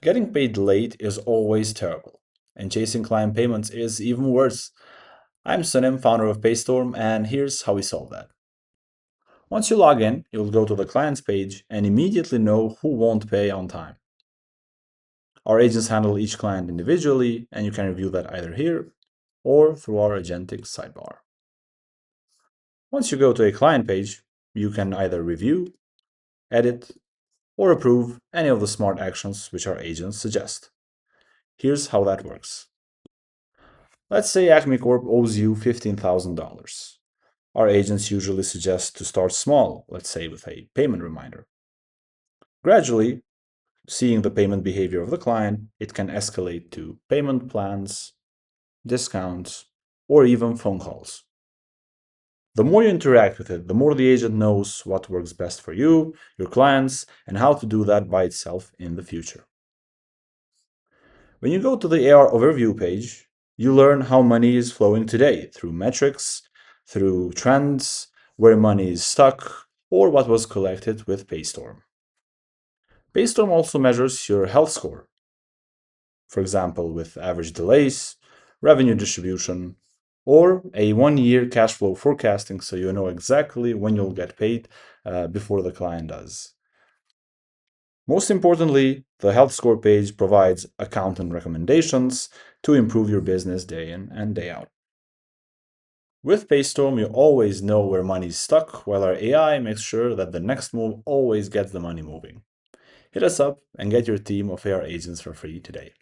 Getting paid late is always terrible, and chasing client payments is even worse. I'm Sunim, founder of Paystorm, and here's how we solve that. Once you log in, you'll go to the clients page and immediately know who won't pay on time. Our agents handle each client individually, and you can review that either here or through our agentic sidebar. Once you go to a client page, you can either review, edit, or approve any of the smart actions which our agents suggest. Here's how that works. Let's say Acme Corp owes you $15,000. Our agents usually suggest to start small, let's say with a payment reminder. Gradually, seeing the payment behavior of the client, it can escalate to payment plans, discounts, or even phone calls. The more you interact with it, the more the agent knows what works best for you, your clients, and how to do that by itself in the future. When you go to the AR overview page, you learn how money is flowing today through metrics, through trends, where money is stuck, or what was collected with Paystorm. Paystorm also measures your health score, for example, with average delays, revenue distribution, or a 1-year cash flow forecasting so you know exactly when you'll get paid before the client does. Most importantly, the health score page provides accountant recommendations to improve your business day in and day out. With Paystorm, you always know where money's stuck, while our AI makes sure that the next move always gets the money moving. Hit us up and get your team of AR agents for free today.